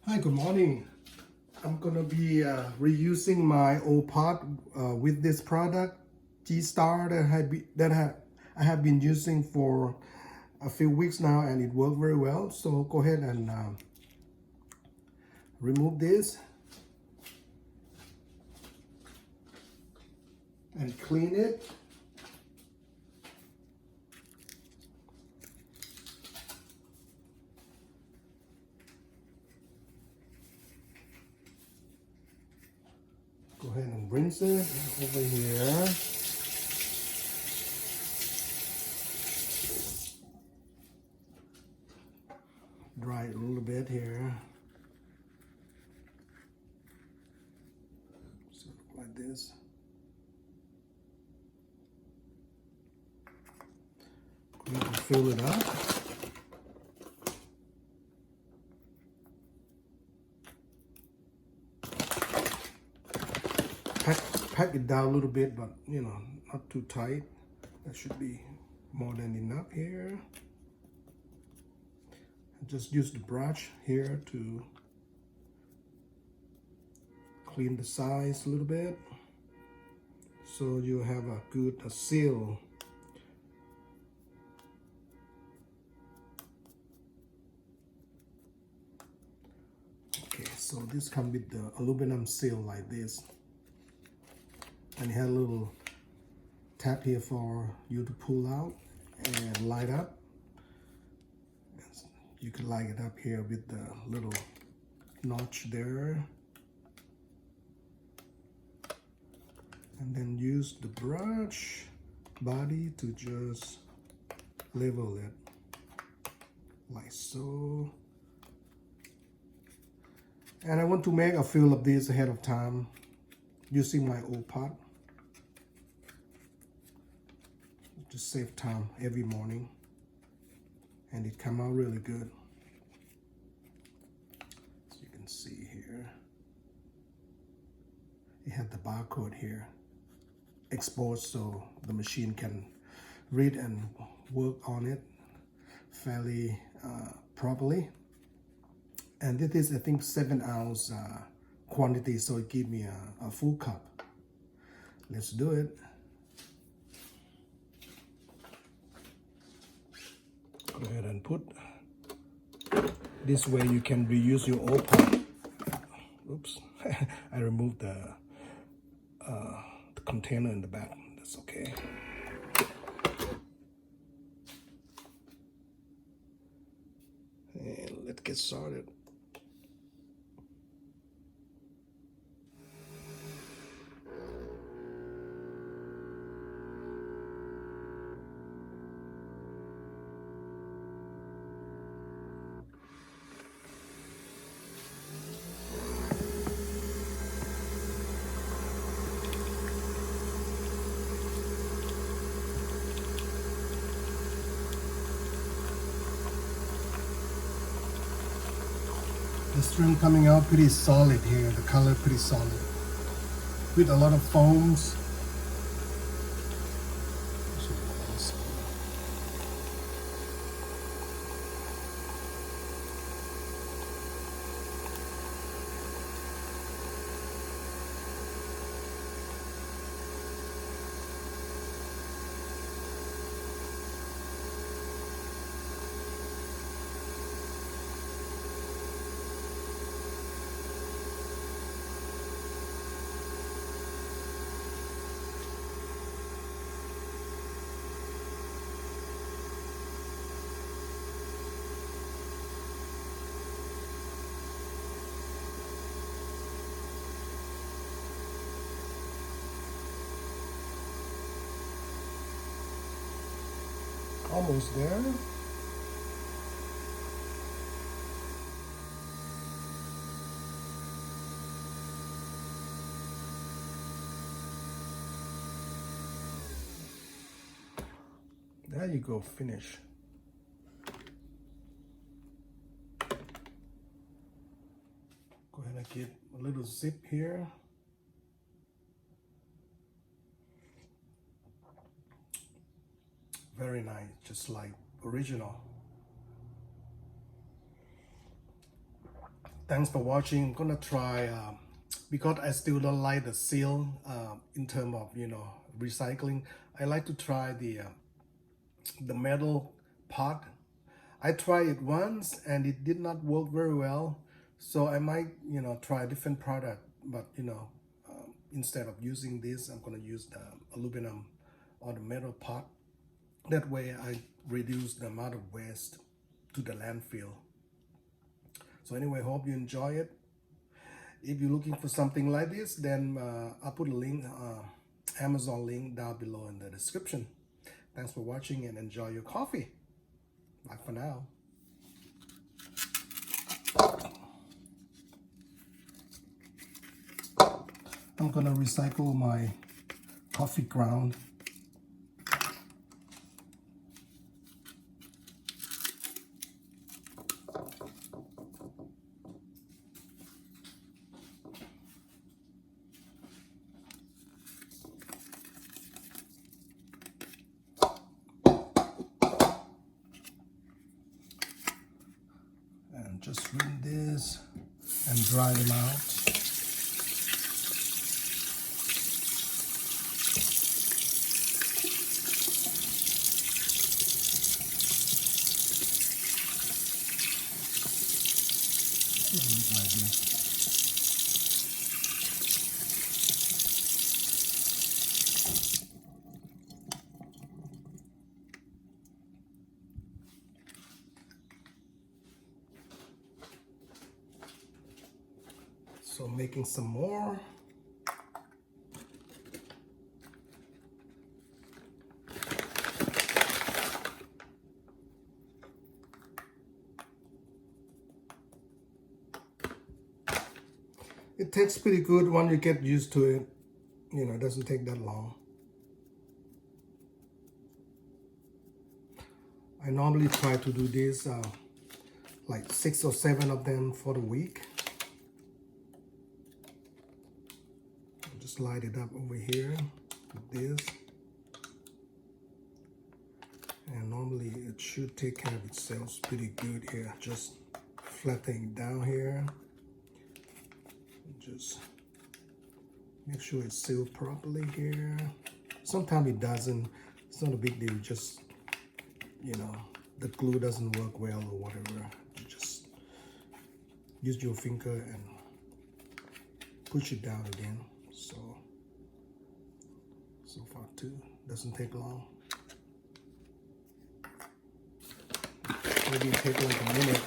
Hi, good morning. I'm gonna be reusing my old pot with this product, GEESTA, I have been using for a few weeks now, and it worked very well. So go ahead and remove this and clean it. Go ahead and rinse it over here. Dry it a little bit here. So like this. Go ahead and fill it up. Pack it down a little bit, but you know, not too tight. That should be more than enough here. Just use the brush here to clean the sides a little bit, so you have a good seal. Okay, so this comes with the aluminum seal like this, and it has a little tab here for you to pull out and light up. You can light it up here with the little notch there, and then use the brush body to just level it like so. And I want to make a fill of this ahead of time using my old pot. Just save time every morning, and it come out really good. As you can see here, it had the barcode here exposed, so the machine can read and work on it fairly properly. And this is, I think, 7 ounce quantity, so it gives me a full cup. Let's do it. Go ahead and put. This way you can reuse your old pot. Oops, I removed the container in the back. That's okay. And let's get started. The string coming out pretty solid here, the color pretty solid, with a lot of foams. Almost there. There you go, finish. Go ahead and get a little zip here. Very nice, just like original. Thanks for watching. I'm gonna try because I still don't like the seal in terms of recycling. I like to try the metal pot. I tried it once and it did not work very well, so I might try a different product. But instead of using this, I'm gonna use the aluminum or the metal pot. That way I reduce the amount of waste to the landfill. So anyway, hope you enjoy it. If you're looking for something like this, then I'll put a link, Amazon link down below in the description. Thanks for watching and enjoy your coffee. Bye for now. I'm gonna recycle my coffee ground. And just rinse this and dry them out. Like this. So making some more. It tastes pretty good when you get used to it. It doesn't take that long. I normally try to do this like 6 or 7 of them for the week. Just light it up over here with this. And normally it should take care of itself pretty good here. Just flattening it down here. Just make sure it's sealed properly here. Sometimes it doesn't. It's not a big deal. Just the glue doesn't work well or whatever. You just use your finger and push it down again. So far too, doesn't take long. Maybe it take like a minute.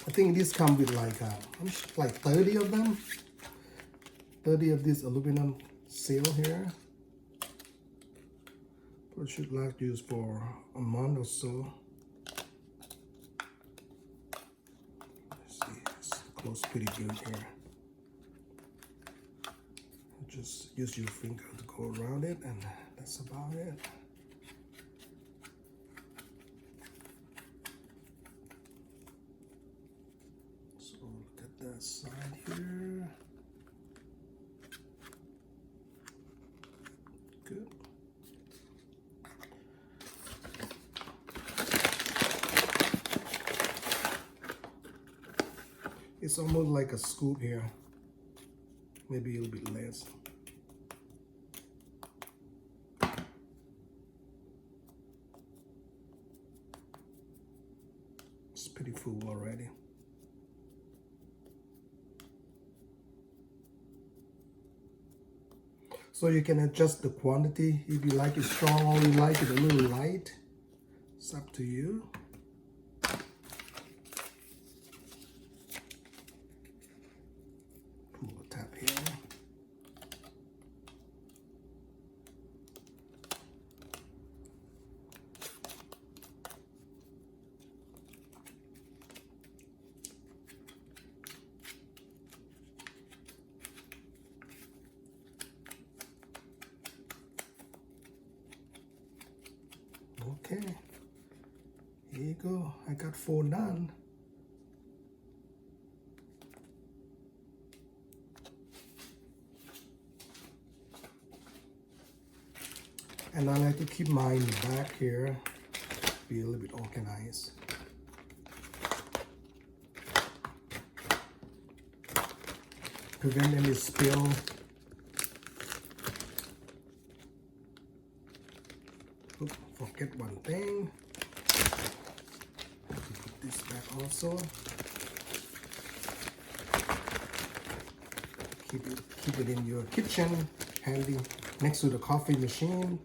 I think this comes with like 30 of them. 30 of this aluminum seal here. It should last you for a month or so. Let's see, it's close pretty good here. Just use your finger to go around it, and that's about it. So look at that side here. Good. It's almost like a scoop here. Maybe a little bit less. It's pretty full already. So you can adjust the quantity if you like it strong or you like it a little light. It's up to you. Pull the tap here. Okay, here you go. I got 4 done. And I like to keep mine back here, be a little bit organized. Prevent any spill. Oops, forget one thing. Put this back also. Keep it in your kitchen, handy next to the coffee machine.